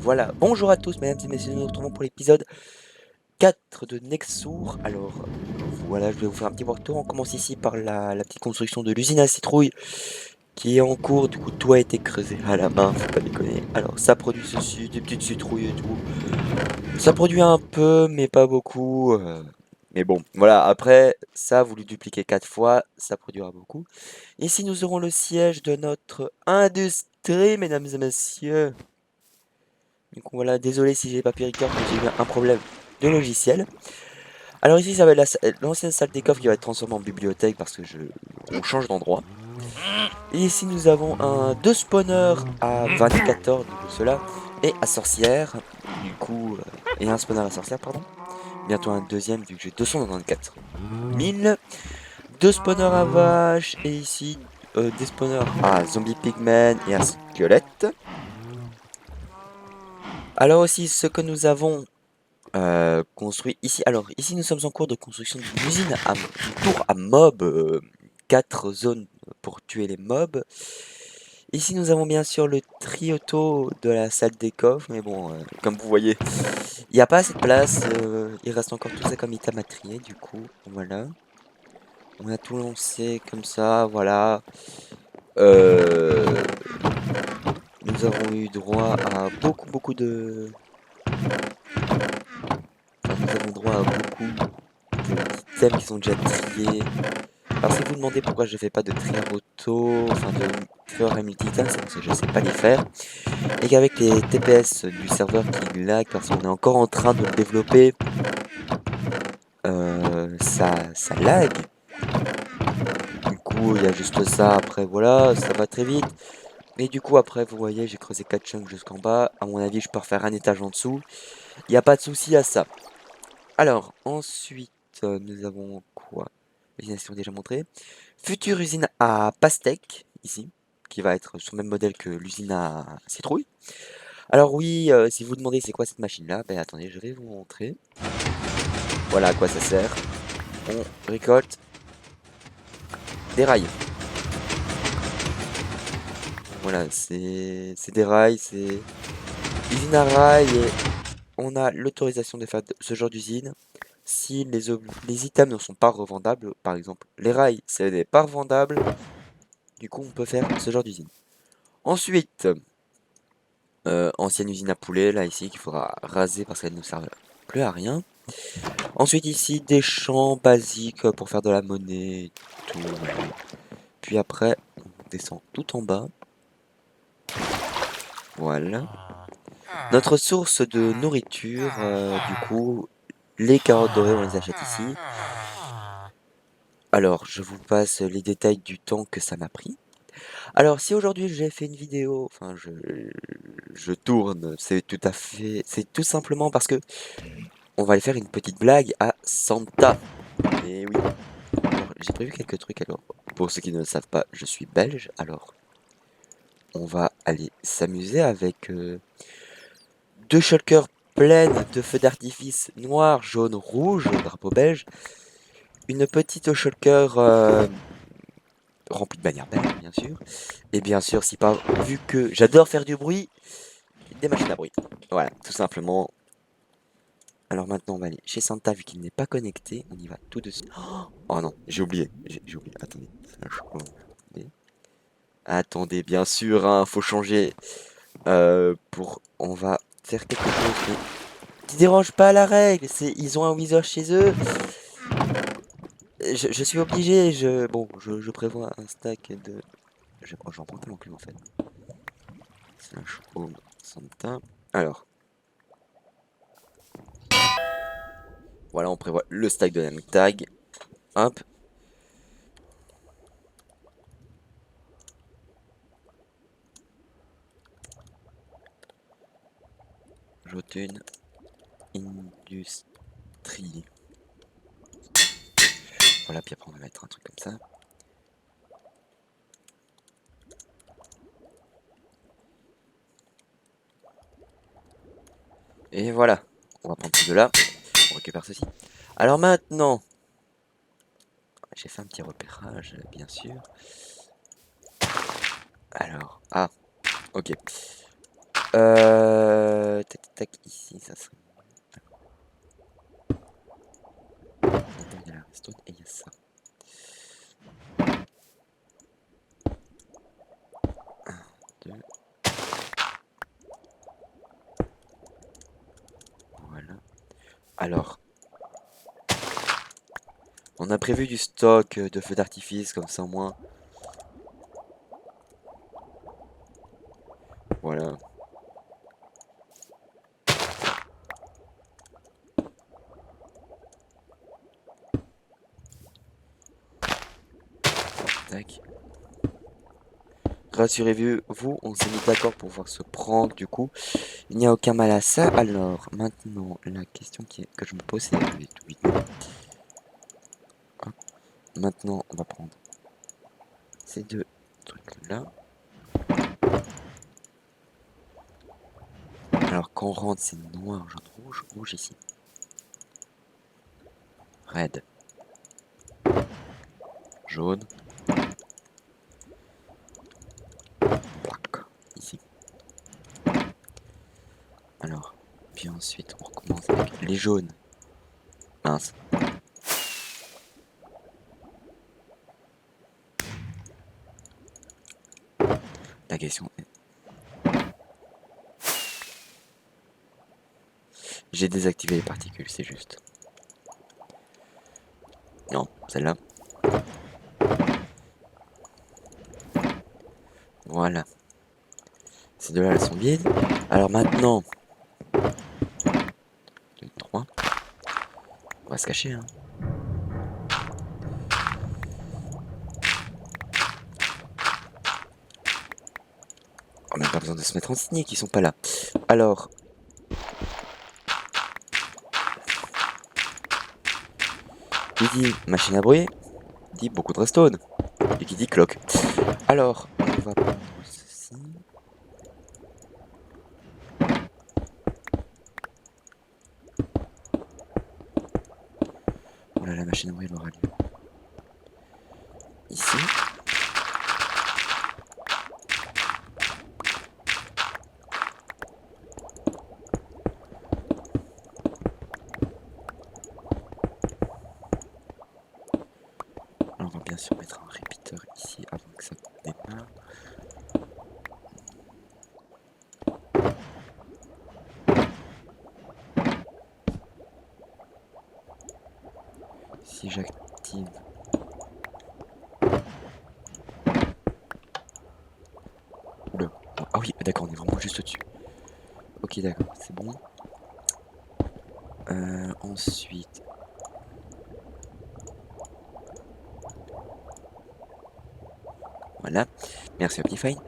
Voilà, bonjour à tous mesdames et messieurs, nous nous retrouvons pour l'épisode 4 de Nexour. Alors voilà, je vais vous faire un petit retour. On commence ici par la petite construction de l'usine à citrouille qui est en cours. Du coup, tout a été creusé à la main, faut pas déconner. Alors ça produit ceci, des petites citrouilles et tout. Ça produit un peu, mais pas beaucoup. Mais bon, voilà, après ça, vous le dupliquez 4 fois, ça produira beaucoup. Ici, nous aurons le siège de notre industrie, mesdames et messieurs. Du coup, voilà, désolé si j'ai pas pu record, mais j'ai eu un problème de logiciel. Alors ici, ça va être l'ancienne salle des coffres qui va être transformée en bibliothèque parce que on change d'endroit. Et ici, nous avons deux spawners à 24 du coup cela, et à sorcière, du coup, et un spawner à sorcière, pardon. Bientôt un deuxième vu que j'ai 294 000. Deux spawners à vache, et ici, des spawners à zombie pigmen et à squelette. Alors aussi, ce que nous avons construit ici. Alors, ici, nous sommes en cours de construction d'une usine une tour à mobs. 4 zones pour tuer les mobs. Ici, nous avons bien sûr le trioto de la salle des coffres. Mais bon, comme vous voyez, il n'y a pas assez de place. Il reste encore tout ça comme item à trier. Du coup, voilà. On a tout lancé comme ça. Voilà. Euh, Nous avons eu droit à beaucoup de... enfin, nous avons droit à beaucoup d'items qui sont déjà triés. Alors si vous vous demandez pourquoi je fais pas de triage auto, enfin de tueur et multi-item, c'est parce que je sais pas les faire. Et qu'avec les TPS du serveur qui lag, parce qu'on est encore en train de le développer, ça lag. Du coup, il y a juste ça, après voilà, ça va très vite. Et du coup, après, vous voyez, j'ai creusé 4 chunks jusqu'en bas. À mon avis, je peux refaire un étage en dessous. Il n'y a pas de souci à ça. Alors, ensuite, nous avons quoi? Les nations déjà montré. Future usine à pastèque, ici, qui va être sur le même modèle que l'usine à citrouille. Alors oui, si vous demandez c'est quoi cette machine-là, ben attendez, je vais vous montrer. Voilà à quoi ça sert. On récolte des rails. Voilà, c'est des rails, c'est usine à rails et on a l'autorisation de faire ce genre d'usine. Si les items ne sont pas revendables, par exemple les rails, c'est des pas revendables, du coup on peut faire ce genre d'usine. Ensuite, ancienne usine à poulet, là ici, qu'il faudra raser parce qu'elle ne sert plus à rien. Ensuite ici, des champs basiques pour faire de la monnaie, tout. Puis après, on descend tout en bas. Voilà. Notre source de nourriture, du coup, les carottes dorées, on les achète ici. Alors, je vous passe les détails du temps que ça m'a pris. Alors, si aujourd'hui j'ai fait une vidéo, enfin, je tourne, c'est tout simplement parce que on va aller faire une petite blague à Santa. Et oui. Alors, j'ai prévu quelques trucs. Alors, pour ceux qui ne le savent pas, je suis belge. Alors, on va aller s'amuser avec deux shulkers pleines de feux d'artifice noir, jaune, rouge, drapeau belge. Une petite shulker remplie de bannières belges, bien sûr. Et bien sûr, si pas, vu que j'adore faire du bruit, des machines à bruit. Voilà, tout simplement. Alors maintenant, on va aller chez Santa, vu qu'il n'est pas connecté. On y va tout de suite. Oh non, j'ai oublié. J'ai oublié. Attendez. Attendez, bien sûr, hein, faut changer. On va faire quelque chose. Mais qui dérange pas la règle. Ils ont un Wither chez eux. Je suis obligé. Bon, je prévois un stack de. J'en prends tellement plus en fait. Slash home Santa. Alors, voilà, on prévoit le stack de name tag. Hop. Jotune Industrie. Voilà, puis après on va mettre un truc comme ça. Et voilà. On va prendre tout de là. On récupère ceci. Alors maintenant, j'ai fait un petit repérage, bien sûr. Alors, ok. tac, ici, ça serait... Là-dedans, il y a la redstone et il y a ça. 1, 2. Voilà. Alors, on a prévu du stock de feux d'artifice, comme ça au moins. Voilà. Tac. Rassurez-vous, on s'est mis d'accord pour pouvoir se prendre, du coup. Il n'y a aucun mal à ça. Alors, maintenant, la question que je me pose, c'est... Oui. Hop. Maintenant, on va prendre ces deux trucs-là. Alors, quand on rentre, c'est noir, jaune, rouge. Rouge ici. Red. Jaune. Black. Ici. Alors, puis ensuite, on recommence avec les jaunes. Mince. La question est... J'ai désactivé les particules, c'est juste. Non, celle-là. Voilà. Ces deux-là, elles sont vides. Alors maintenant... 2, 3. On va se cacher, hein. On n'a pas besoin de se mettre en cynique, ils sont pas là. Alors... Qui dit machine à bruit, dit beaucoup de redstone. Et qui dit clock. Alors, on va prendre ceci. Voilà, la machine à bruit aura lieu. Ici. Alors, on va bien sûr mettre un répéteur ici avant que ça démarre. Si j'active... Oula. Ah oui, d'accord, on est vraiment juste au-dessus. Ok, d'accord, c'est bon. Ensuite... Voilà. Merci Optifine.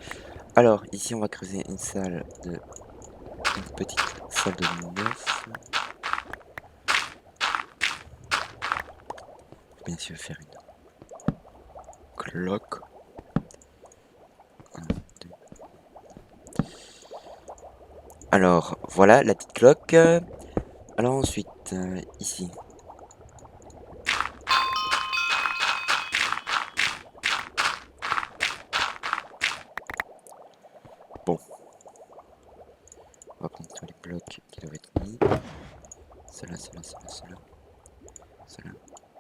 Alors, ici, on va creuser une salle de... Une petite salle de 9. Bien sûr, faire une cloque. 1, 2. Alors, voilà la petite cloque. Alors ensuite, ici. Bon. On va prendre tous les blocs qui doivent être mis. Cela.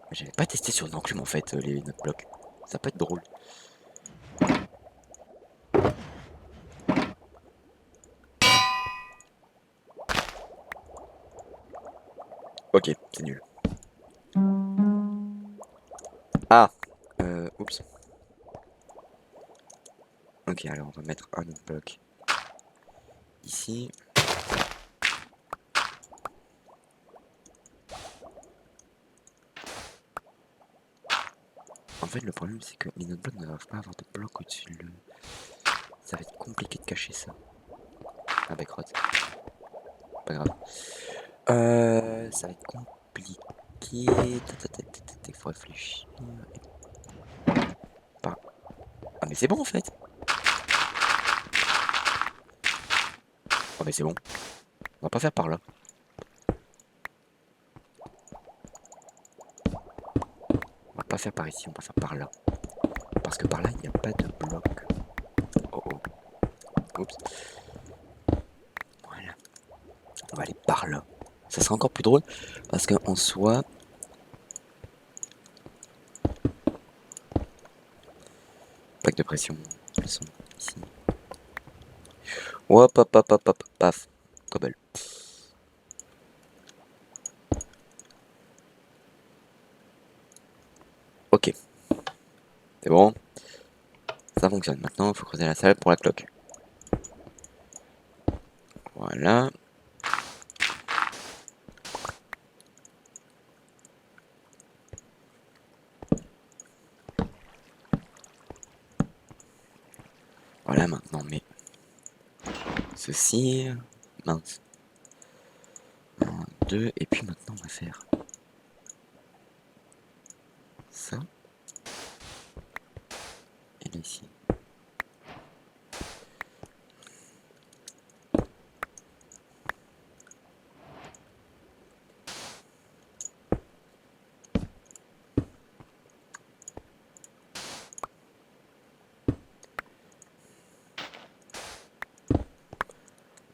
Mais j'avais pas testé sur une enclume en fait, les notre blocs. Ça peut être drôle. Ok, c'est nul. Ah oups. Ok, alors on va mettre un autre bloc ici. En fait, le problème, c'est que les autres blocs ne doivent pas avoir de bloc au-dessus. Ça va être compliqué de cacher ça. Ah, bah, crotte. Pas grave. Ça va être compliqué. Il faut réfléchir. Pas... Ah, mais c'est bon en fait. Ah, mais c'est bon. On va pas faire par là. On va pas faire par ici, on va faire par là. Parce que par là, il n'y a pas de bloc. Oh oh. Oups. Voilà. On va aller par là. Ça sera encore plus drôle parce qu'en soi... Plaque de pression. Elles sont ici. Hop, hop, hop, hop, hop, paf. Cobble. Ok. C'est bon. Ça fonctionne. Maintenant, il faut creuser la salle pour la cloque. Voilà. Voilà, maintenant, mais... Ceci... Mince. 1, 2, et puis maintenant, on va faire... Ça. Et là, ici.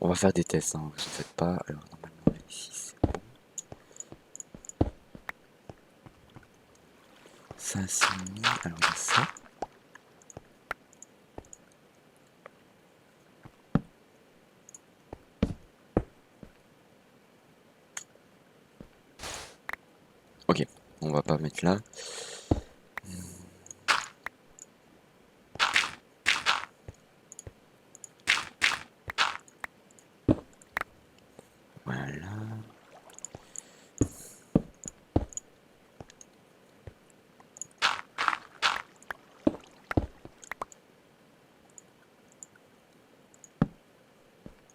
On va faire des tests, hein, vous en faites pas. Alors, normalement, ici, c'est bon. Ça, c'est mis. Alors, il y a ça. Ok, on va pas mettre là. Voilà.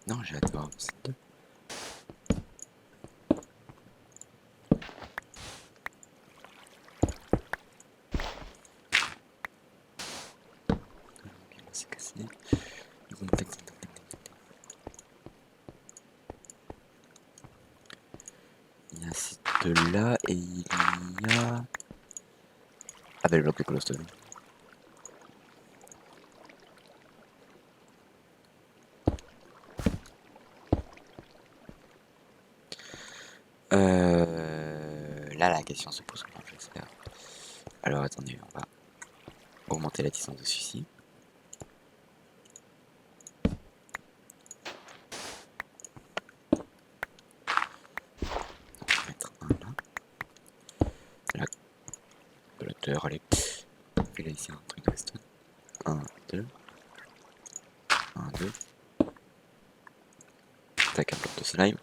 Non, j'ai hâte de voir ces deux. C'est cassé. Il y a ces deux-là et il y a... Ah bah le bloc de colostomy. Là la question se pose comment je vais faire. Alors attendez, on va augmenter la distance de celui-ci. On va mettre un là. Là, de l'auteur, allez. Et là ici un truc de redstone. 1, 2. 1, 2. Tac, un bloc de slime.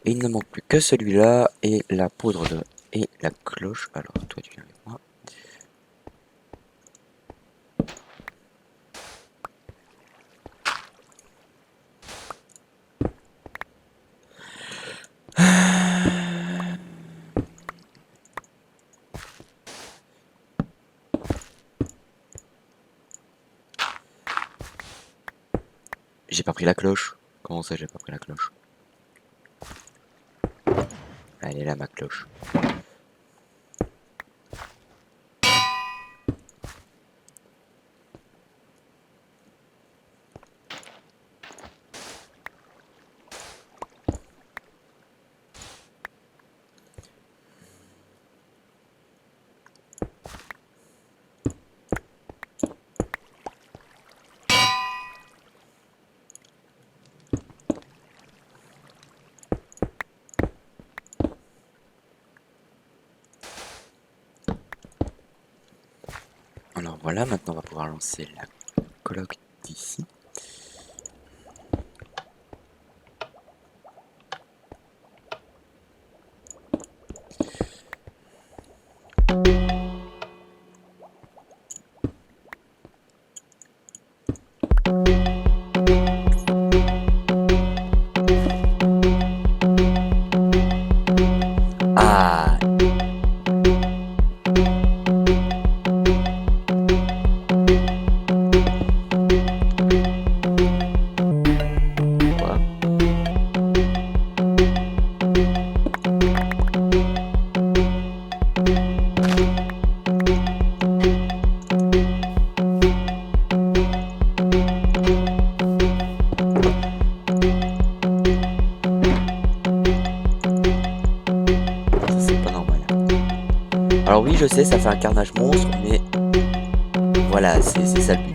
Et il ne manque plus que celui-là et la poudre de... et la cloche. Alors toi tu viens avec moi. J'ai pas pris la cloche. Comment ça j'ai pas pris la cloche? Elle est là ma cloche. Alors voilà, maintenant on va pouvoir lancer la cloque d'ici. Ah, Alors oui, je sais, ça fait un carnage monstre, mais voilà, c'est ça le but.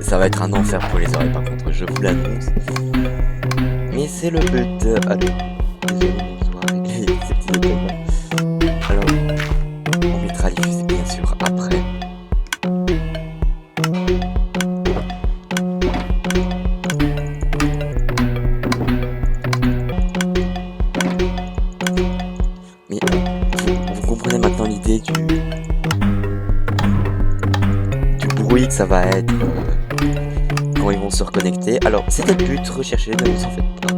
Ça va être un enfer pour les oreilles par contre, je vous l'annonce. Mais c'est le but. Alors, désolé, mais je dois régler ces petits détails-là. Alors, on mettra les fusées bien sûr après. Mais vous comprenez maintenant l'idée du bruit que ça va être quand ils vont se reconnecter. Alors, c'était le but, recherchez, ne vous en faites pas.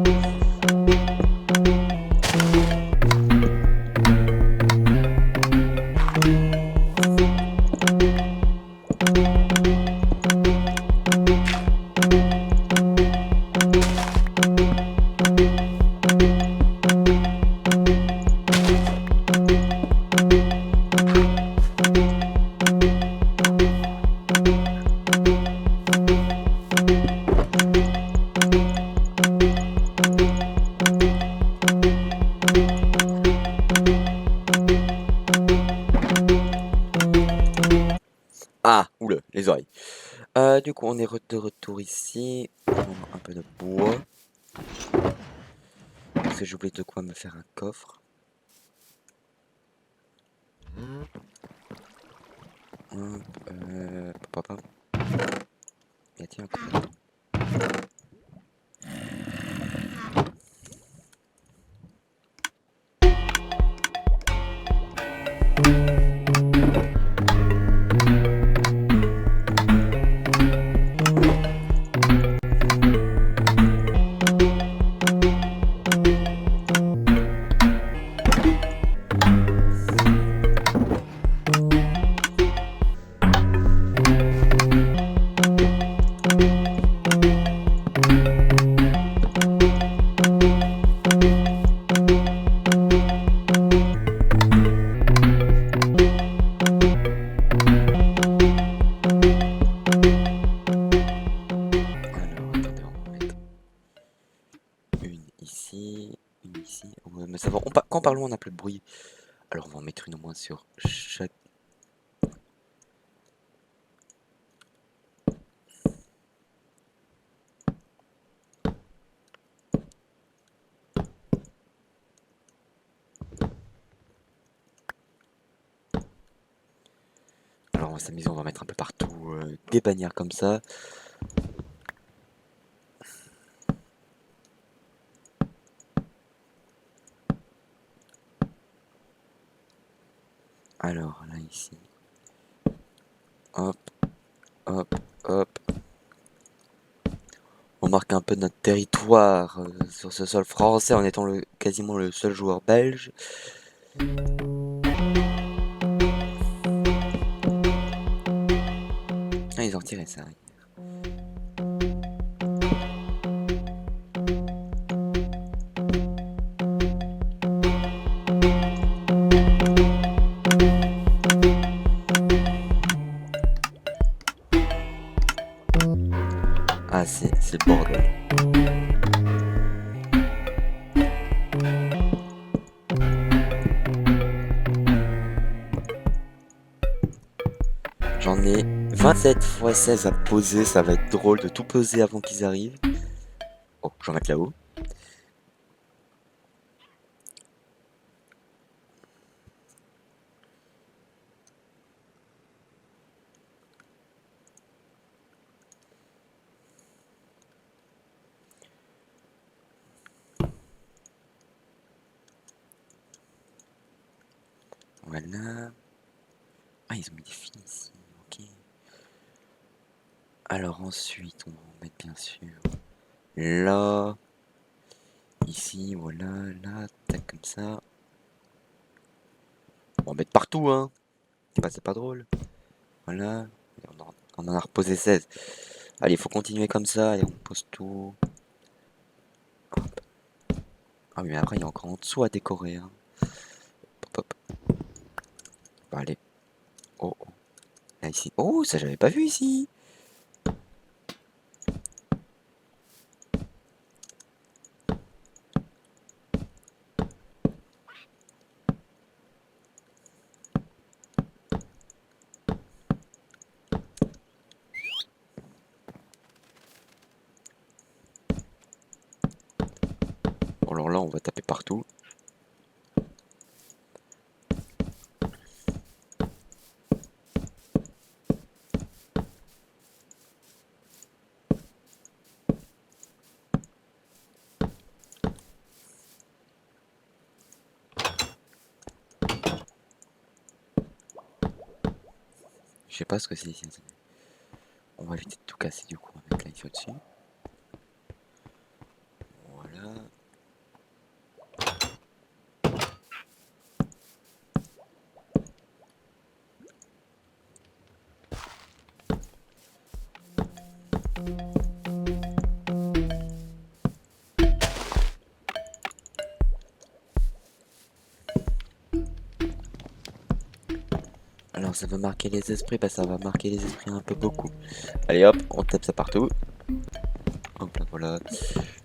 Ah, oula, les oreilles. Du coup, on est de retour ici. On va prendre un peu de bois. Parce que j'ai oublié de quoi me faire un coffre. Hop, papa. Y a-t-il un coffre? Ici. Ouais, mais ça va. Quand parlons, on n'a plus de bruit. Alors, on va en mettre une au moins sur chaque. Alors, on va s'amuser, on va mettre un peu partout des bannières comme ça. Alors, là, ici. Hop, hop, hop. On marque un peu notre territoire sur ce sol français en étant quasiment le seul joueur belge. Ah, ils ont retiré ça. Ah, c'est le bordel. J'en ai 27 x 16 à poser, ça va être drôle de tout peser avant qu'ils arrivent. Oh, j'en mets là-haut. Voilà. Ah, ils ont mis des fils ici. Ok. Alors ensuite, on va en mettre bien sûr là. Ici, voilà, là, tac, comme ça. On va en mettre partout, hein. C'est pas drôle. Voilà. Et on en a reposé 16. Allez, il faut continuer comme ça. Et on pose tout. Hop. Ah oui, mais après, il y a encore en dessous à décorer. Hein. Hop, hop. Bon, allez. Oh, oh. Là, ici. Oh, ça, j'avais pas vu ici. Bon, alors là, on va taper partout. Je sais pas ce que c'est ici. On va éviter de tout casser du coup. On va mettre là ici au-dessus. Voilà. Alors ça va marquer les esprits, bah ça va marquer les esprits un peu beaucoup. Allez hop, on tape ça partout. Hop là voilà.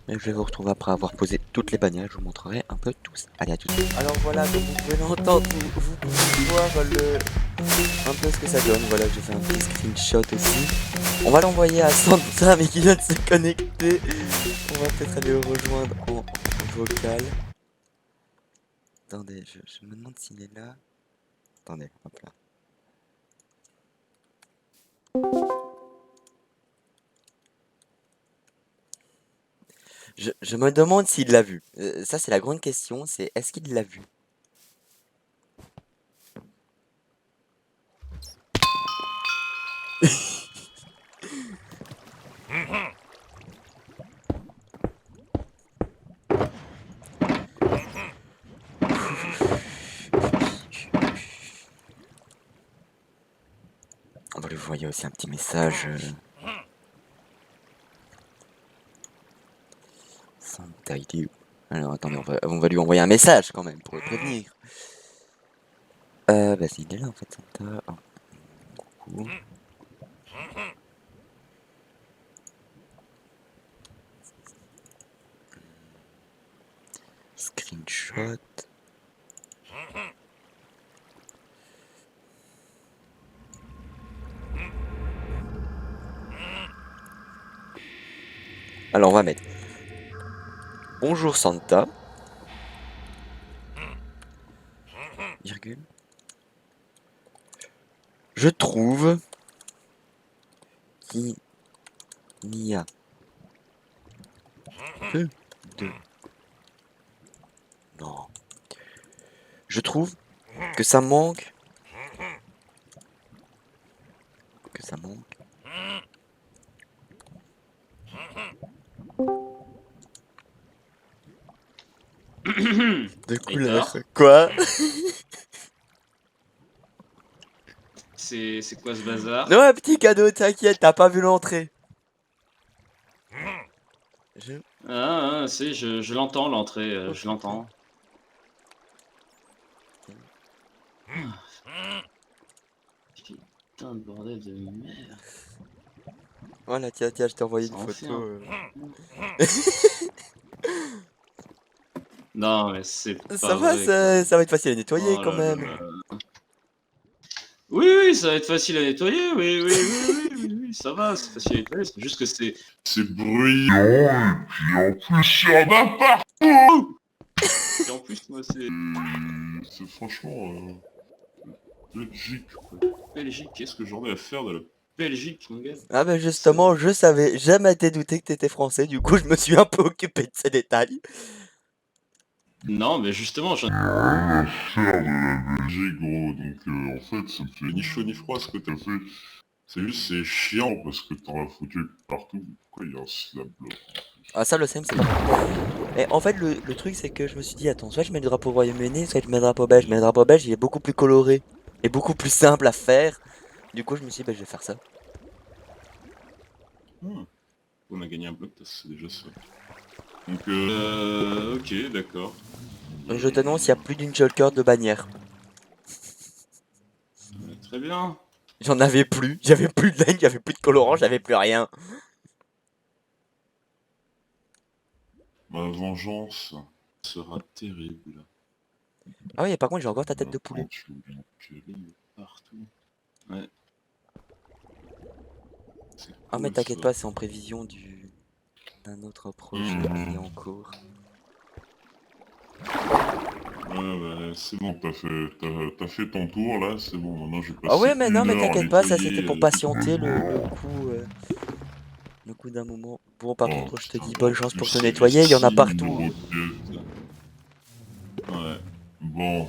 Et je vais vous retrouver après avoir posé toutes les bannières, je vous montrerai un peu tout ça. Allez à tout de suite. Alors voilà, comme vous pouvez l'entendre, vous pouvez voir un peu ce que ça donne. Voilà, j'ai fait un petit screenshot aussi. On va l'envoyer à Santa mais qui vient de se connecter. On va peut-être aller le rejoindre en vocal. Attendez, je me demande s'il est là. Attendez, hop là. Je me demande s'il l'a vu. Ça, c'est la grande question, c'est est-ce qu'il l'a vu? On va lui envoyer aussi un petit message. Santa, il est où? Alors, attendez, on va lui envoyer un message quand même pour le prévenir. Bah, il est là en fait, Santa. Oh, coucou. Screenshot. Alors, on va mettre bonjour Santa. Virgule. Je trouve qu'il n'y a que de... Non. Je trouve que ça manque. Que ça manque. De couleur. Quoi? C'est quoi ce bazar? Non, un petit cadeau, t'inquiète, t'as pas vu l'entrée. Si, je l'entends l'entrée, je l'entends. Putain de bordel de merde. Voilà, tiens, je t'ai envoyé une Ça en fait un. photo. Non, mais c'est Ça pas va, vrai, quoi. ça va être facile à nettoyer Oh quand là même. là. Oui, ça va être facile à nettoyer, oui, ça va, c'est facile à nettoyer, c'est juste que c'est bruyant, et puis en plus, il y en a partout. Et en plus, moi, c'est franchement Belgique, quoi. Belgique, qu'est-ce que j'en ai à faire de la Belgique, mon gars? Ah ben justement, je savais, jamais été douté que t'étais français, du coup je me suis un peu occupé de ces détails. Non, mais justement, j'en ai rien à faire de la Belgique, gros. Donc, en fait, ça me fait ni chaud ni froid ce que t'as fait. C'est juste, c'est chiant parce que t'en as foutu partout. Pourquoi il y a un slab là? Ah ça le same c'est pas mal. Mais en fait le truc c'est que je me suis dit attends soit je mets le drapeau Royaume-Uni soit je mets le drapeau belge. Mais le drapeau belge il est beaucoup plus coloré et beaucoup plus simple à faire. Du coup je me suis dit bah je vais faire ça. On a gagné un bloc, c'est déjà ça. Donc, ok, d'accord. Je t'annonce il y a plus d'une seule corde de bannière. Très bien. J'en avais plus, j'avais plus de laine, j'avais plus de colorant, j'avais plus rien. Ma vengeance sera terrible. Ah oui par contre j'ai encore ta tête de poulet. Quand tu m'encules partout. Ouais. C'est Ah mais cool, t'inquiète ça. pas c'est en prévision d'un autre projet qui est en cours. Ouais, bah, c'est bon, t'as fait ton tour là, c'est bon. Maintenant, j'ai Ah passé ouais mais non une mais heure à t'inquiète pas ça c'était nettoyer. pour patienter le coup d'un moment. Bon par Oh contre je te putain, dis en bonne chance plus, pour te c'est des nettoyer, il y en a signes de partout. roquette. Ouais, bon.